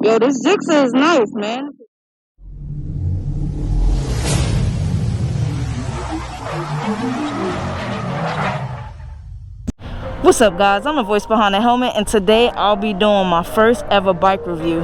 Yo, this Jixer is nice, man. What's up, guys? I'm the voice behind the helmet, and today I'll be doing my first ever bike review.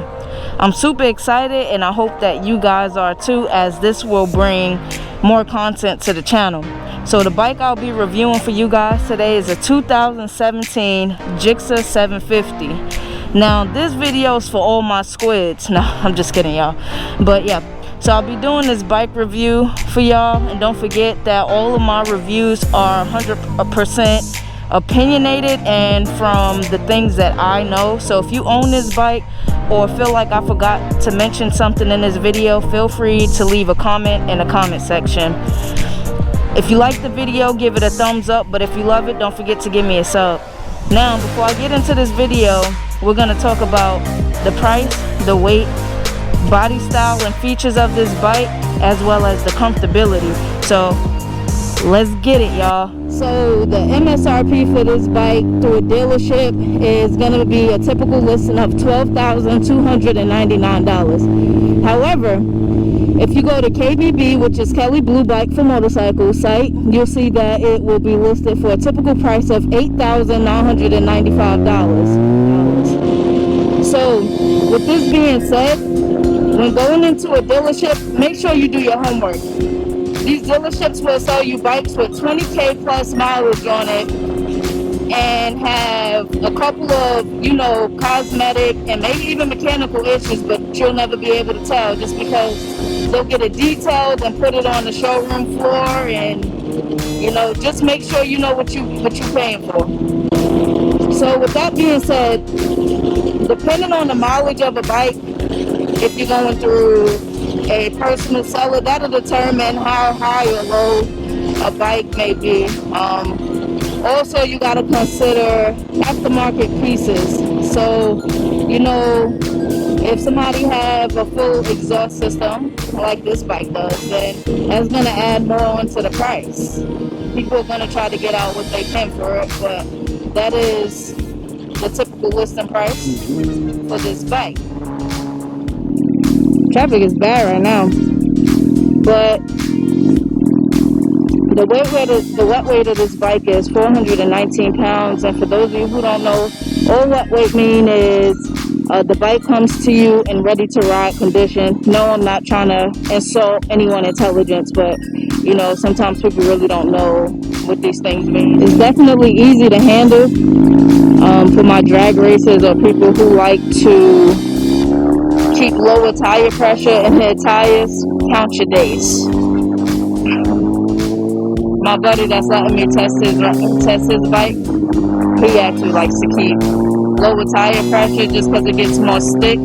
I'm super excited, and I hope that you guys are too, as this will bring more content to the channel. So the bike I'll be reviewing for you guys today is a 2017 Gixxer 750. Now this video is for all my squids. No, I'm just kidding, y'all. But yeah, so I'll be doing this bike review for y'all, and don't forget that all of my reviews are 100% opinionated and from the things that I know. So if you own this bike or feel like I forgot to mention something in this video, feel free to leave a comment in the comment section. If you like the video, give it a thumbs up, but if you love it, don't forget to give me a sub. Now, before I get into this video, we're going to talk about the price, the weight, body style, and features of this bike, as well as the comfortability. So let's get it, y'all. So the MSRP for this bike through a dealership is going to be a typical listing of $12,299. However, if you go to KBB, which is Kelly Blue Bike for Motorcycles site, you'll see that it will be listed for a typical price of $8,995. So with this being said, when going into a dealership, make sure you do your homework. These dealerships will sell you bikes with 20K plus mileage on it and have a couple of, cosmetic and maybe even mechanical issues, but you'll never be able to tell just because they'll get it detailed and put it on the showroom floor, and just make sure you know what you're paying for. So with that being said, depending on the mileage of a bike, if you're going through a personal seller, that'll determine how high or low a bike may be. Also, you got to consider aftermarket pieces. So, if somebody have a full exhaust system like this bike does, then that's going to add more onto the price. People are going to try to get out what they can for it, but that is the typical listing price for this bike. Traffic is bad right now, but the wet weight of this bike is 419 pounds. And for those of you who don't know, all wet weight mean is the bike comes to you in ready to ride condition. No, I'm not trying to insult anyone's intelligence, but sometimes people really don't know what these things mean. It's definitely easy to handle for my drag racers or people who like to keep lower tire pressure in their tires. Count your days. My buddy that's letting me test his bike, he actually likes to keep lower tire pressure just because it gets more stick.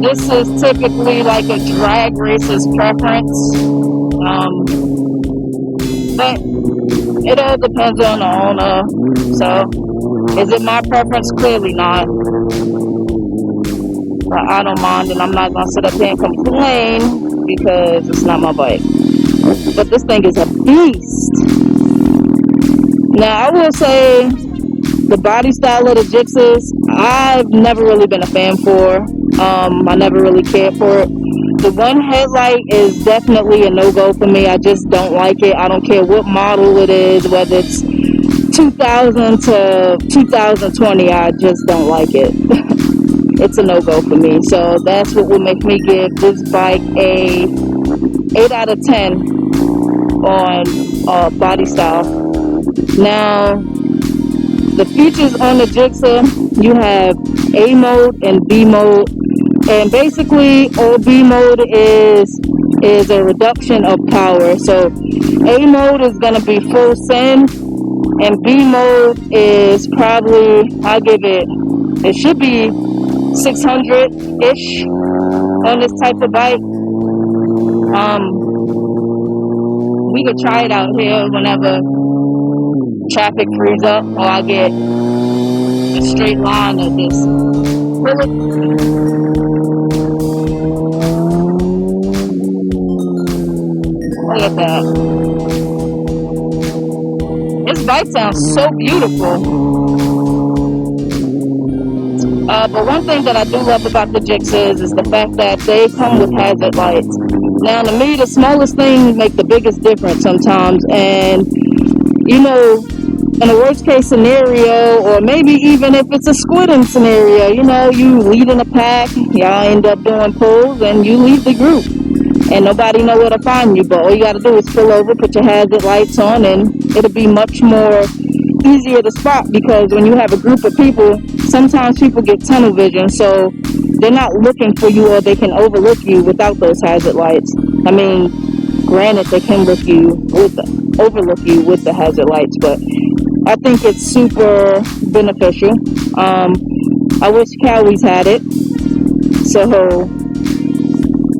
This is typically like a drag racer's preference, but it all depends on the owner. So, is it my preference? Clearly not. But I don't mind, and I'm not going to sit up here and complain because it's not my bike. But this thing is a beast. Now, I will say the body style of the Gixxers, I've never really been a fan for. I never really cared for it. The one headlight is definitely a no-go for me. I just don't like it. I don't care what model it is, whether it's 2000 to 2020, I just don't like it. It's a no-go for me. So that's what will make me give this bike a 8 out of 10 on body style. Now, the features on the Gixxer, you have A mode and B mode. And basically, all B mode is a reduction of power. So A mode is going to be full send, and B mode is probably, it should be 600-ish on this type of bike. We could try it out here whenever traffic frees up, or I get a straight line of this. Look at that. This bike sounds so beautiful. But one thing that I do love about the GSXRs is the fact that they come with hazard lights. Now, to me, the smallest thing make the biggest difference sometimes. And, you know, in a worst case scenario, or maybe even if it's a squidding scenario, you know, you lead in a pack, y'all end up doing pulls, and you leave the group. And nobody know where to find you, but all you got to do is pull over, put your hazard lights on, and it'll be much more easier to spot, because when you have a group of people, sometimes people get tunnel vision, so they're not looking for you, or they can overlook you without those hazard lights. I mean, granted, they can overlook you with the hazard lights, but I think it's super beneficial. I wish Cowie's had it. So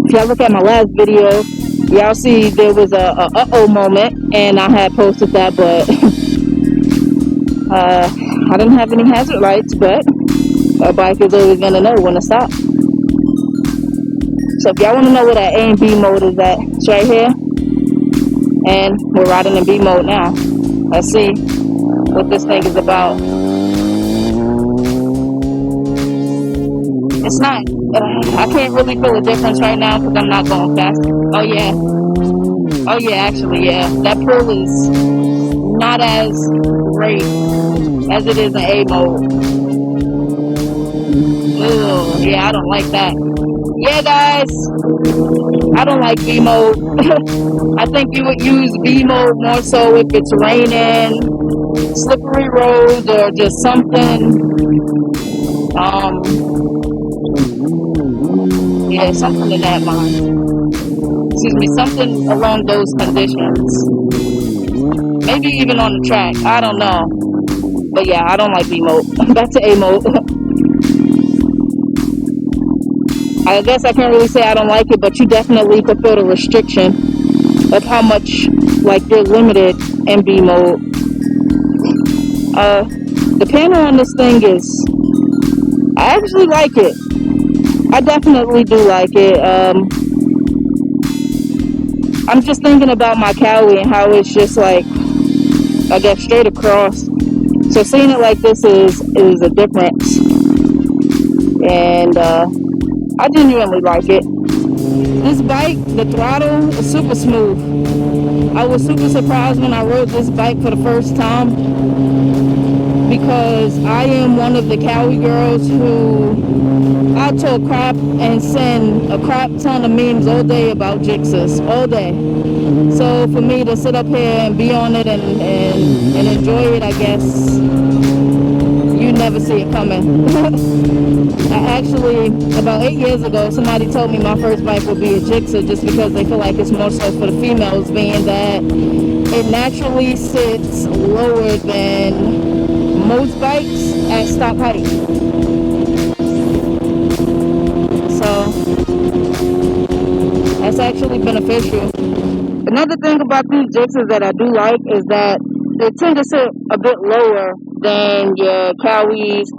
if y'all look at my last video, y'all see there was a uh-oh moment, and I had posted that, but I didn't have any hazard lights, but a bike is always going to know when to stop. So if y'all want to know where that A and B mode is at, it's right here. And we're riding in B mode now. Let's see what this thing is about. It's not, I can't really feel a difference right now because I'm not going fast. Oh yeah, actually, yeah. That pull is not as great as it is in A mode. Ew, yeah, I don't like that. Yeah, guys, I don't like B mode. I think you would use B mode more so if it's raining, slippery roads, or just something. Yeah, something in that mind. Excuse me, something along those conditions. Maybe even on the track. I don't know. But yeah, I don't like B mode. Back to A mode. I guess I can't really say I don't like it, but you definitely could feel the restriction of how much, like, you're limited in B mode. The panel on this thing is, I actually like it. I definitely do like it. I'm just thinking about my Cowie and how it's just like, I guess, straight across. So seeing it like this is a difference. And I genuinely like it. This bike, the throttle is super smooth. I was super surprised when I rode this bike for the first time, because I am one of the Cowie girls who I talk crap and send a crap ton of memes all day about GSXRs, all day. So for me to sit up here and be on it and enjoy it, I guess you never see it coming. I actually, about 8 years ago, somebody told me my first bike would be a GSXR, just because they feel like it's more so for the females, being that it naturally sits lower than most bikes at stock height. So that's actually beneficial. Another thing about these GSXRs that I do like is that they tend to sit a bit lower than your Cowies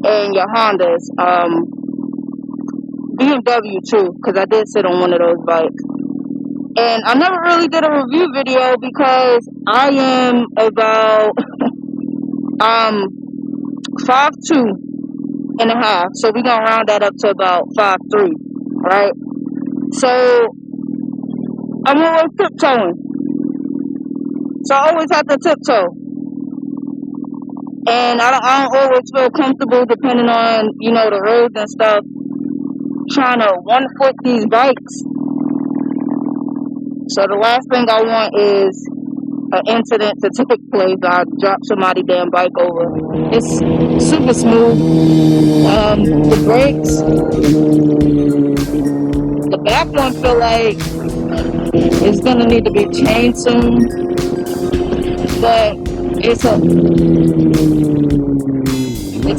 and your Hondas. BMW too, because I did sit on one of those bikes. And I never really did a review video because I am about 5'2.5", so we're gonna round that up to about 5'3", right? So I'm always tiptoeing, so I always have to tiptoe, and I don't always feel comfortable, depending on, you know, the roads and stuff, trying to 1 foot these bikes. So the last thing I want is an incident to take place. I drop somebody's damn bike over. It's super smooth. The brakes, the back one feel like it's gonna need to be changed soon, but it's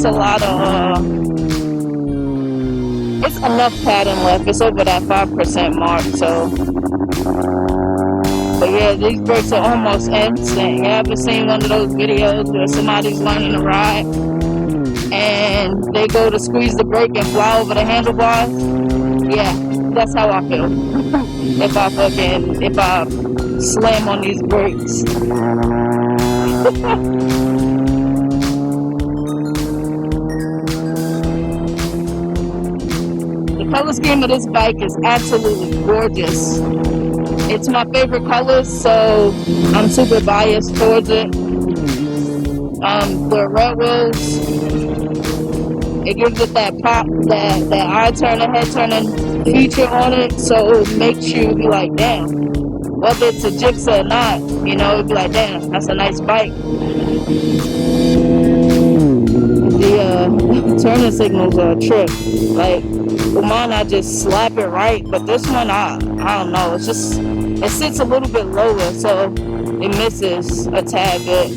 a lot of it's enough padding left. It's over that 5% mark, so. But yeah, these brakes are almost instant. You ever seen one of those videos where somebody's learning to ride and they go to squeeze the brake and fly over the handlebars? Yeah, that's how I feel. if I slam on these brakes. color scheme of this bike is absolutely gorgeous. It's my favorite color, so I'm super biased towards it. The red wheels, it gives it that pop, that eye turner, head turning feature on it, so it makes you be like, damn. Whether it's a Jigsaw or not, you know, it'd be like, damn, that's a nice bike. The turning signals are a trick. Like, with mine, I just slap it right, but this one, I don't know. It's just, it sits a little bit lower, so it misses a tad bit.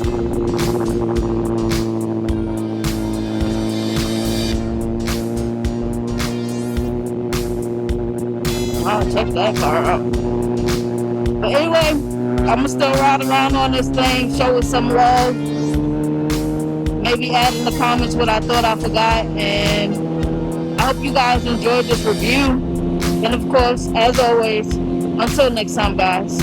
I'll check that car out. But anyway, I'm gonna still ride around on this thing, show it some love. Maybe add in the comments what I thought I forgot, and I hope you guys enjoyed this review. And of course, as always, until next time, guys.